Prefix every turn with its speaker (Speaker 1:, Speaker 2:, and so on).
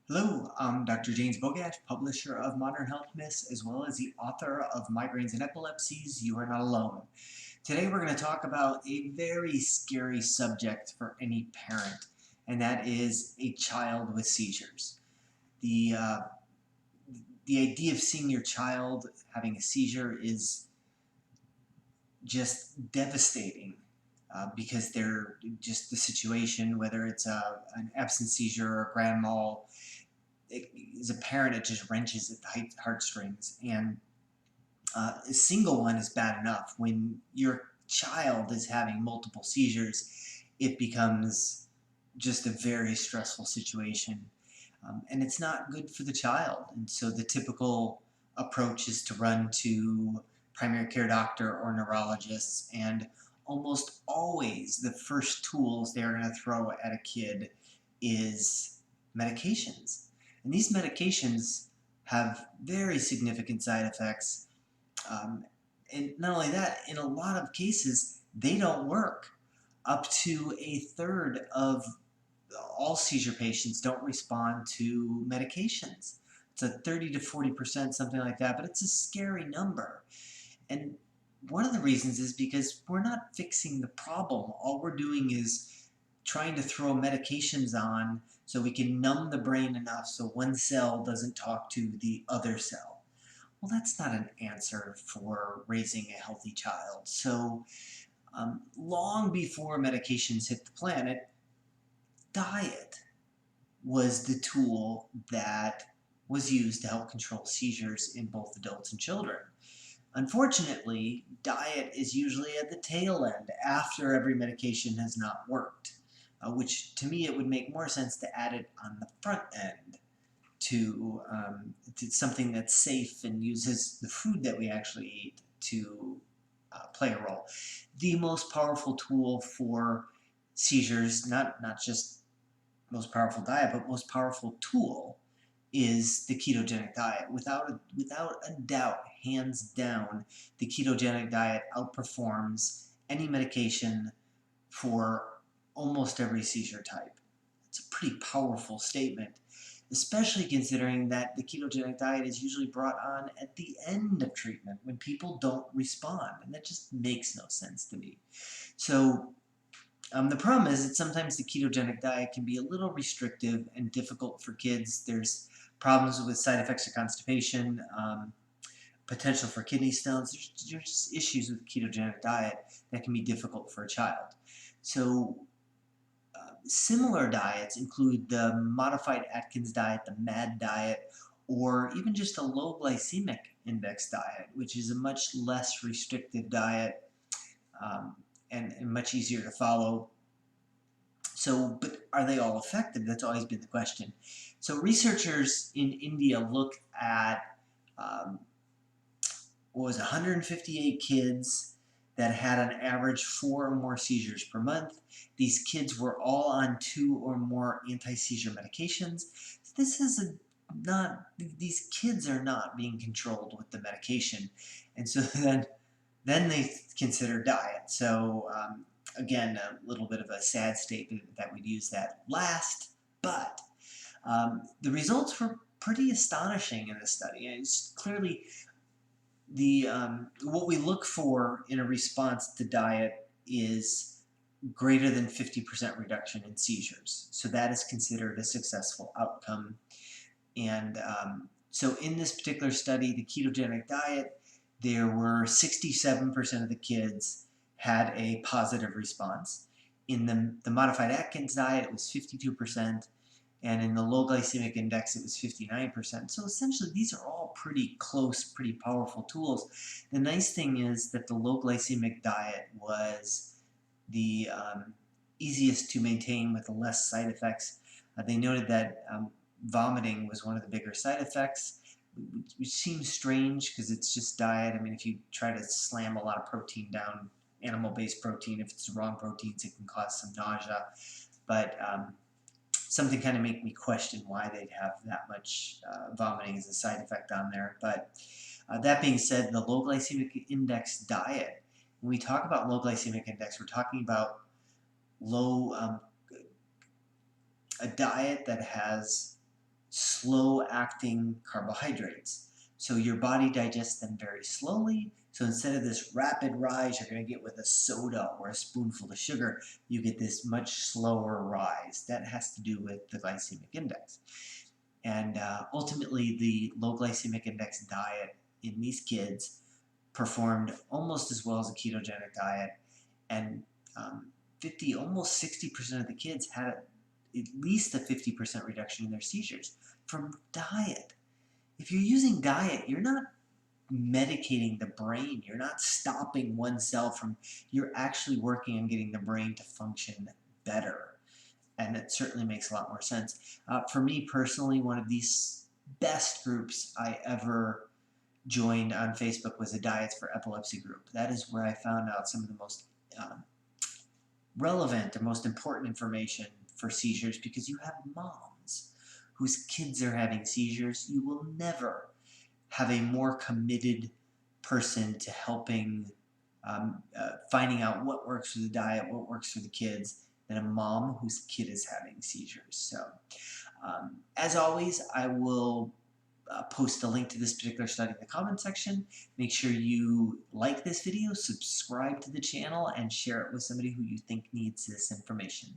Speaker 1: Hello, I'm Dr. James Bogash, publisher of Modern Health Myths, as well as the author of Migraines and Epilepsies, You Are Not Alone. Today we're going to talk about a very scary subject for any parent, and that is a child with seizures. The, uh, the idea of seeing your child having a seizure is just devastating. Because they're just the situation, whether it's an absent seizure or a grand mal, as a parent, it just wrenches at the heartstrings. And a single one is bad enough. When your child is having multiple seizures, it becomes just a very stressful situation. And it's not good for the child. And so the typical approach is to run to primary care doctor or neurologists, and almost always the first tools they're going to throw at a kid is medications. And these medications have very significant side effects. And not only that, in a lot of cases, they don't work. Up to a third of all seizure patients don't respond to medications. It's a 30 to 40%, something like that, but it's a scary number. And one of the reasons is because we're not fixing the problem. All we're doing is trying to throw medications on so we can numb the brain enough so one cell doesn't talk to the other cell. Well, that's not an answer for raising a healthy child. So long before medications hit the planet, diet was the tool that was used to help control seizures in both adults and children. Unfortunately, diet is usually at the tail end after every medication has not worked, which to me it would make more sense to add it on the front end to something that's safe and uses the food that we actually eat to play a role. The most powerful tool for seizures, not just most powerful diet, but most powerful tool, is the ketogenic diet. Without a doubt, hands down, the ketogenic diet outperforms any medication for almost every seizure type. It's a pretty powerful statement, especially considering that the ketogenic diet is usually brought on at the end of treatment when people don't respond, and that just makes no sense to me. So the problem is that sometimes the ketogenic diet can be a little restrictive and difficult for kids. There's problems with side effects of constipation, potential for kidney stones. There's just issues with the ketogenic diet that can be difficult for a child. So similar diets include the Modified Atkins Diet, the MAD diet, or even just a low glycemic index diet, which is a much less restrictive diet and much easier to follow. So, but are they all effective? That's always been the question. So researchers in India looked at what was 158 kids that had an average 4 or more seizures per month. These kids were all on 2 or more anti-seizure medications. This is these kids are not being controlled with the medication. And so then they consider diet. So again, a little bit of a sad statement that we'd use that last, but the results were pretty astonishing in this study. And it's clearly what we look for in a response to diet is greater than 50% reduction in seizures. So that is considered a successful outcome. And so in this particular study, the ketogenic diet, there were 67% of the kids had a positive response. In the Modified Atkins Diet, it was 52%. And in the low glycemic index, it was 59%. So essentially, these are all pretty close, pretty powerful tools. The nice thing is that the low glycemic diet was the easiest to maintain with the less side effects. They noted that vomiting was one of the bigger side effects, which seems strange because it's just diet. I mean, if you try to slam a lot of protein down, animal-based protein, if it's the wrong proteins, it can cause some nausea. But something kind of make me question why they'd have that much vomiting as a side effect on there. But that being said, the low glycemic index diet, when we talk about low glycemic index, we're talking about a diet that has slow-acting carbohydrates. So your body digests them very slowly. So instead of this rapid rise you're going to get with a soda or a spoonful of sugar, you get this much slower rise. That has to do with the glycemic index. And ultimately, the low glycemic index diet in these kids performed almost as well as a ketogenic diet, and 50, almost 60% of the kids had at least a 50% reduction in their seizures from diet. If you're using diet, you're not medicating the brain. You're not stopping one cell from, you're actually working on getting the brain to function better. And it certainly makes a lot more sense. For me personally, one of these best groups I ever joined on Facebook was a Diets for Epilepsy group. That is where I found out some of the most relevant and most important information for seizures, because you have moms whose kids are having seizures. You will never have a more committed person to helping finding out what works for the diet, what works for the kids, than a mom whose kid is having seizures. So as always, I will post a link to this particular study in the comment section. Make sure you like this video, subscribe to the channel, and share it with somebody who you think needs this information.